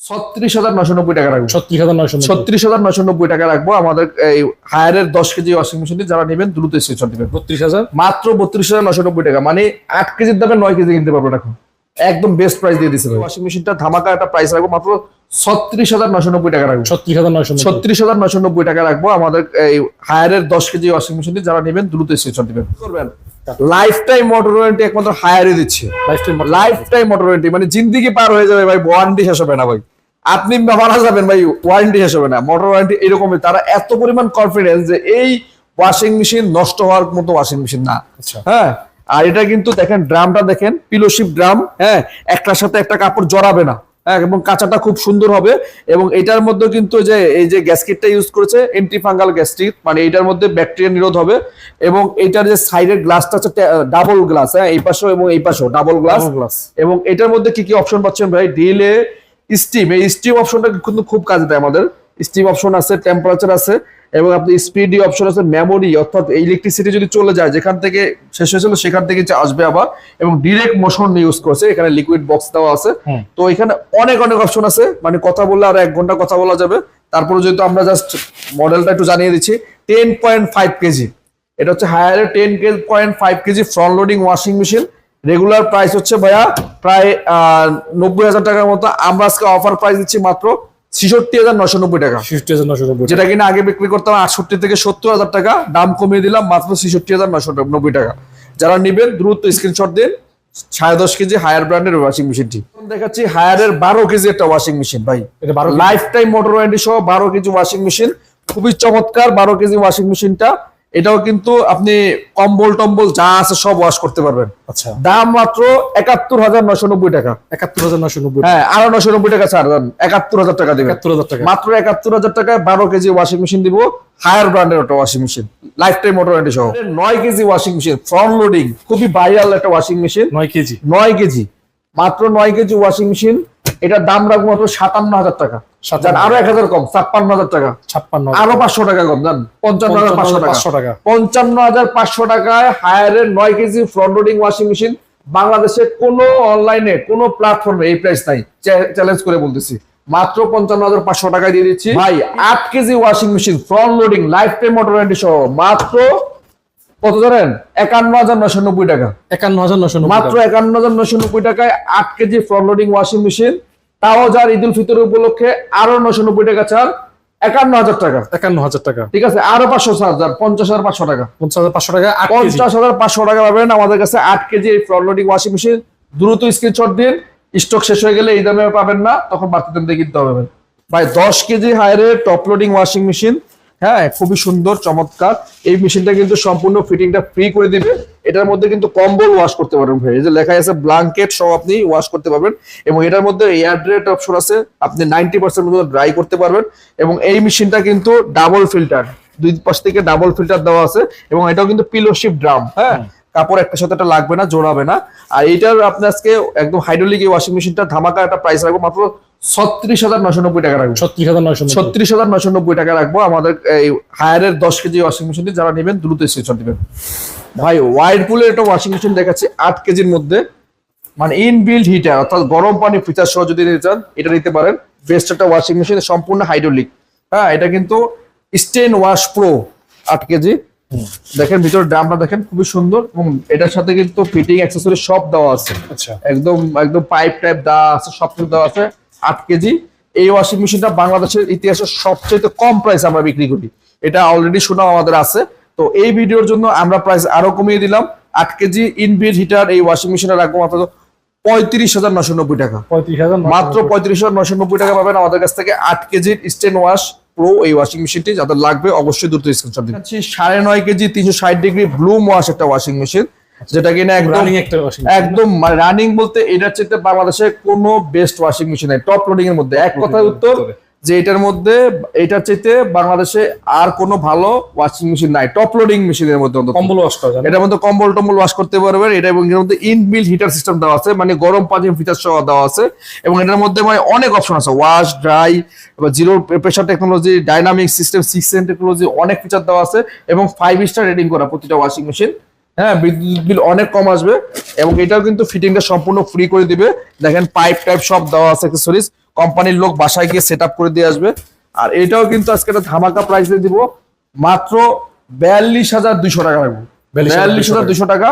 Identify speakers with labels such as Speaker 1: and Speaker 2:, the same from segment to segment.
Speaker 1: 36,990 টাকা রাখবো।
Speaker 2: 36,990
Speaker 1: টাকা রাখবো। আমাদের এই হায়ারের 10 কেজি ওয়াশিং মেশিনটি যারা নেবেন দ্রুত স্ক্রিনশট দিবেন।
Speaker 2: 32,000
Speaker 1: মাত্র 32,990 টাকা, মানে 8 কেজির দামে 9 কেজি কিনতে পারবেন এখন। একদম বেস্ট প্রাইস দিয়ে দিচ্ছে ওয়াশিং মেশিনটা, ধামাকা একটা প্রাইস রাখবো মাত্র 36,990 টাকা রাখবো।
Speaker 2: 36,990
Speaker 1: টাকা রাখবো। আমাদের এই হায়ারের 10 কেজি ওয়াশিং মেশিনটি যারা নেবেন দ্রুত স্ক্রিনশট দিবেন। করবেন লাইফ টাইম মোটর ওয়ারেন্টি একমাত্র হায়ারে দিচ্ছে। লাইফ টাইম মোটর ওয়ারেন্টি মানে জিন্দেগি পার হয়ে যাবে ভাই, ওয়ারেন্টি শেষ হবে না ভাই, আপনি মারা যাবেন ভাই, ওয়ারেন্টি শেষ হবে না। মোটর ওয়ারেন্টি এরকমই, তারা এত পরিমাণ কনফিডেন্স যে এই ওয়াশিং মেশিন নষ্ট হওয়ার মতো ওয়াশিং মেশিন না। হ্যাঁ, আর এটা কিন্তু দেখেন ড্রামটা দেখেন, পিলোশিপ ড্রাম। হ্যাঁ, একটার সাথে একটা কাপড় জড়াবে না। হ্যাঁ, এবং কাঁচাটা খুব সুন্দর হবে। এবং এটার মধ্যে কিন্তু যে এই যে গ্যাসকিটটা ইউজ করেছে এন্টি ফাঙ্গাল গ্যাসকিট, মানে এটার মধ্যে ব্যাকটেরিয়া নিরোধ হবে। এবং এটার যে সাইডের গ্লাসটা হচ্ছে ডাবল গ্লাস। হ্যাঁ, এই পাশেও এবং এই পাশেও ডাবল গ্লাস। এবং এটার মধ্যে কি কি অপশন পাচ্ছেন ভাই? Delay, steam. এই স্টিম অপশনটা কিন্তু খুব কাজে দেয় আমাদের। স্টিম অপশন আছে, টেম্পারেচার আছে, এবং আপনি স্পিডি অপশন আছে, মেমোরি, অর্থাৎ ইলেকট্রিসিটি যদি চলে যায় যেখান থেকে শেষ হয়েছিল সেখান থেকে আসবে আবার। এবং ডিরেক্ট মোশন ইউজ করছে, এখানে লিকুইড বক্স দেওয়া আছে। তো এখানে অনেক অনেক অপশন আছে, মানে কথা বললে আর 1 ঘন্টা কথা বলা যাবে। তারপরে যেহেতু আমরা জাস্ট মডেলটা একটু জানিয়ে দিচ্ছি, 10.5 কেজি, এটা হচ্ছে হায়ারের 10.5 KG front loading washing machine. Regular price হচ্ছে ভাইয়া প্রায় 90,000 টাকার মতো। আমরা আজকে অফার প্রাইস দিচ্ছি মাত্র 66,990 টাকা।
Speaker 2: 66,990,
Speaker 1: যেটা কিনা আগে বিক্রি করতাম 68 থেকে 70,000 টাকা, দাম কমিয়ে দিলাম মাত্র 66,990 টাকা। যারা নেবেন দ্রুত স্ক্রিনশট দিন 10.5 কেজি হায়ার ব্র্যান্ডের ওয়াশিং মেশিনটি দেখাচ্ছি। হায়ারের 12 কেজি একটা ওয়াশিং মেশিন ভাই, লাইফ টাইম মোটর ওয়ারেন্টি সহ 12 কেজি ওয়াশিং মেশিন, খুবই চমৎকার 12 কেজি ওয়াশিং মেশিনটা। এটাও কিন্তু আপনি কম্বল টম্বল যা আছে সব ওয়াশ করতে পারবেন।
Speaker 2: আচ্ছা,
Speaker 1: দাম মাত্র 71,990 টাকা।
Speaker 2: 71,990,
Speaker 1: হ্যাঁ, আরো 990 টাকা ছাড় দেন, 71,000 টাকা দিবেন।
Speaker 2: 71,000 টাকা,
Speaker 1: মাত্র 71,000 টাকায় 12 কেজি ওয়াশিং মেশিন দিব, হায়ার ব্র্যান্ডের একটা washing machine, life time motor warranty সহ। 9 KG washing machine front loading, খুবই ভাইরাল একটা ওয়াশিং মেশিন। 9 কেজি মাত্র 9 কেজি ওয়াশিং মেশিন। এটার দাম রাখবো মাত্র 57,000 টাকা। আরো 1,000 কম, 56,000 টাকা। আরো 500 টাকা কম, জান 55,500 টাকা। 55,500 টাকায় হায়ারের 9 KG front loading washing machine. বাংলাদেশে কোনো অনলাইনে কোনো প্ল্যাটফর্মে এই প্রাইস নাই, চ্যালেঞ্জ করে বলতেছি। মাত্র 55,500 টাকায় দিয়ে দিচ্ছি ভাই। 8 KG washing machine front loading life time motor warranty সহ মাত্র কত জানেন? 51,990 টাকা।
Speaker 2: 51,990,
Speaker 1: মাত্র 51,990 টাকায় 8 KG front loading washing machine. তাও যার ঈদ উল ফিতর উপলক্ষে আরো 990 টাকা ছাড়, 51,000 টাকা।
Speaker 2: 51,000 টাকা,
Speaker 1: ঠিক আছে, আরো 500 ছাড়, 50,500 টাকা।
Speaker 2: 50,500 টাকা,
Speaker 1: 50,500 টাকা পাবেন আমাদের কাছে 8 KG front loading washing machine. দ্রুত স্ক্রিনশট দিন, স্টক শেষ হয়ে গেলে এই দামে পাবেন না, তখন বাড়তি দাম দিয়ে কিনতে হবে ভাই। 10 কেজি হায়ারের টপ লোডিং ওয়াশিং মেশিন। হ্যাঁ, খুবই সুন্দর চমৎকার এই মেশিনটা, কিন্তু সম্পূর্ণ ফিটিংটা ফ্রি করে দিবে। এটার মধ্যে কিন্তু কম্বল ওয়াশ করতে পারবেন ভাই, এই যে লেখা আছে ব্ল্যাঙ্কেট সহ আপনি ওয়াশ করতে পারবেন। এবং এটার মধ্যে এয়ার ড্রাইড অপশন আছে, আপনি 90% মতো ড্রাই করতে পারবেন। এবং এই মেশিনটা কিন্তু ডাবল ফিল্টার, দুই পাশ থেকে ডাবল ফিল্টার দেওয়া আছে। এবং এটাও কিন্তু পিলোশিপ ড্রাম। হ্যাঁ, কাপড় একটা সাথে একটা লাগবে না, জোড়াবে না। আর এইটার আপনি আজকে একদম হাইড্রোলিক এই ওয়াশিং মেশিনটা ধামাকা একটা প্রাইস রাখবো মাত্র 36,990 টাকা রাখবো। 36,990 টাকা রাখবো। আমাদের এই হায়ারের 10 কেজি ওয়াশিং মেশিনটি যারা নেবেন দ্রুত স্ক্রিনশট দিবেন ভাই। ওয়াইরপুলের একটা ওয়াশিং মেশিন দেখাচ্ছি 8 কেজির মধ্যে, মানে ইনবিল্ড হিটার, অর্থাৎ গরম পানি ফিচার সহ যদি নিতে চান এটা নিতে পারেন। বেস্ট একটা ওয়াশিং মেশিন, সম্পূর্ণ হাইড্রোলিক। হ্যাঁ, এটা কিন্তু স্টেন ওয়াশ প্রো 8 কেজি। দেখেন ভিতরে ড্রামটা দেখেন, খুবই সুন্দর। এবং এটার সাথে কিন্তু ফিটিং অ্যাক্সেসরি সব দেওয়া আছে।
Speaker 2: আচ্ছা,
Speaker 1: একদম একদম পাইপ টাইপ দেওয়া আছে, সব কিছু দেওয়া আছে। 8 কেজি এই ওয়াশিং মেশিনটা বাংলাদেশের ইতিহাসে সবচেয়ে কম প্রাইস আমরা বিক্রি করি, এটা অলরেডি শোনা আমাদের আছে। তো এই ভিডিওর জন্য আমরা প্রাইস আরো কমিয়ে দিলাম। 8 কেজি ইনবিল্ড হিটার এই ওয়াশিং মেশিনটা রাখবো মাত্র 35,990 টাকা। মাত্র 35,990 টাকা পাবেন আমাদের কাছ থেকে 8 কেজির স্টেন ওয়াশ প্রো এই ওয়াশিং মেশিনটি। যাদের লাগবে অবশ্যই দ্রুত স্ক্রিনশট দিন। 9.5 কেজি 360 ডিগ্রি ব্লুম ওয়াশ একটা ওয়াশিং মেশিন, যেটা কিনা একদম রানিং বলতে এটার চেয়ে বাংলাদেশে কোনো বেস্ট ওয়াশিং মেশিন নাই টপ লোডিং এর মধ্যে। এক কথায় উত্তর যে এটার মধ্যে এটার চেয়ে বাংলাদেশে আর কোনো ভালো ওয়াশিং মেশিন নাই টপ লোডিং মেশিনের মধ্যে।
Speaker 2: কম্বল ওয়াশ করা যায়,
Speaker 1: এটার মধ্যে কম্বল টম্বল ওয়াশ করতে পারবেন। এটা এবং এর মধ্যে ইনবিল্ট হিটার সিস্টেম দেওয়া আছে, মানে গরম পানি ফিচার সহ দেওয়া আছে। এবং এটার মধ্যে মানে অনেক অপশন আছে, wash, dry, zero pressure technology, dynamic system, 6 technology, অনেক ফিচার দেওয়া আছে। এবং 5 স্টার রেটিং করা প্রতিটা ওয়াশিং মেশিন। হ্যাঁ, বিদ্যুৎ বিল অনেক কম আসবে। এবং এটাও কিন্তু ফিটিংটা সম্পূর্ণ ফ্রি করে দিবে। দেখেন পাইপ টাইপ সব দেওয়া আছে, অ্যাকসেসরিজ কোম্পানির লোক বাসায় গিয়ে সেট আপ করে দিয়ে আসবে। আর এটাও কিন্তু আজকে একটা ধামাকা প্রাইসে দিব, মাত্র 42,200 টাকা রাখবো। 42,200 টাকা,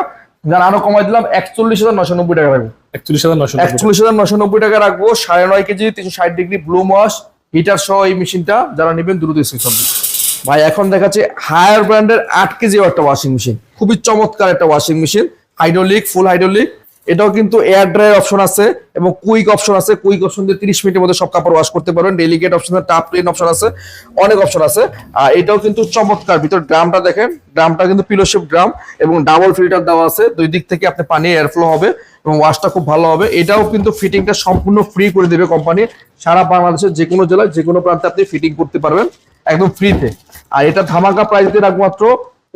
Speaker 1: যার আরো কমাই দিলাম 41,990 টাকা রাখবো। 41,990 টাকা রাখবো। 9.5 kg 360 degree bloom wash heater সহ এই মেশিনটা যারা নেবেন দ্রুত স্ক্রিনশট দিন। ভাই এখন দেখাচ্ছে হায়ার ব্র্যান্ডের 8 কেজি একটা ওয়াশিং মেশিন, খুবই চমৎকার একটা ওয়াশিং মেশিন, হাইড্রোলিক, ফুল হাইড্রোলিক। এটাও কিন্তু এয়ার ড্রায়ার অপশন আছে এবং কুইক অপশন আছে। কুইক অপশন দিয়ে 30 মিনিটের মধ্যে সব কাপড় ওয়াশ করতে পারবেন। ডেলিকেট অপশন, টাপ ক্লিন অপশন আছে, অনেক অপশন আছে। আর এটাও কিন্তু চমৎকার। ভিতর ড্রামটা দেখেন, ড্রামটা কিন্তু পিলো শেপ ড্রাম এবং ডাবল ফিল্টার দেওয়া আছে। দুই দিক থেকে আপনি পানি এয়ার ফ্লো হবে এবং ওয়াশটা খুব ভালো হবে। এটাও কিন্তু ফিটিংটা সম্পূর্ণ ফ্রি করে দেবে কোম্পানি। সারা বাংলাদেশের যে কোনো জেলায় যে কোনো প্রান্তে আপনি ফিটিং করতে পারবেন একদম ফ্রিতে। আর এটা ধামাকা প্রাইস দিয়ে রাখবো মাত্র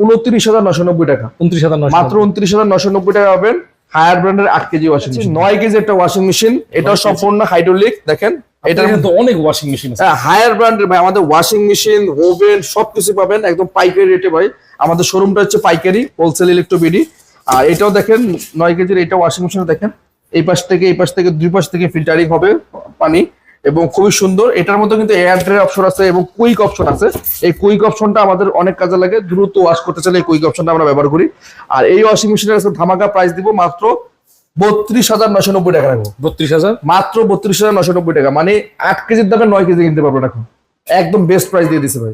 Speaker 1: 29,990 টাকা।
Speaker 2: 29,990
Speaker 1: মাত্র 29,990 টাকা পাবেন। হায়ার ব্র্যান্ডের 8 কেজি ওয়াশিং মেশিন, 9 কেজি একটা ওয়াশিং মেশিন। এটাও সম্পূর্ণ হাইড্রোলিক। দেখেন
Speaker 2: এটার মধ্যে অনেক ওয়াশিং মেশিন আছে।
Speaker 1: হায়ার ব্র্যান্ডের ভাই, আমাদের ওয়াশিং মেশিন, ওভেন সবকিছু পাবেন একদম পাইকারি রেটে ভাই। আমাদের শোরুমটা হচ্ছে পাইকারি হোলসেল ইলেকট্রোবিডি। আর এটাও দেখেন 9 কেজির এটা ওয়াশিং মেশিন। দেখেন এই পাশ থেকে দুই পাশ থেকে ফিল্টারিং হবে পানি এবং খুবই সুন্দর। এটার মধ্যে কিন্তু এয়ার ড্রায়ার অপশন আছে এবং কুইক অপশন আছে। এই কুইক অপশনটা আমাদের অনেক কাজে লাগে, দ্রুত ওয়াশ করতে চাইলে এই কুইক অপশনটা আমরা ব্যবহার করি। আর এই ওয়াশিং মেশিনের ধামাকা প্রাইস দিব মাত্র 32,990 টাকা রাখবো।
Speaker 2: 32,000
Speaker 1: মাত্র 32,990 টাকা, মানে 8 কেজির দামে 9 কেজি কিনতে পারবেন এখন। একদম বেস্ট প্রাইস দিয়ে দিছে ভাই।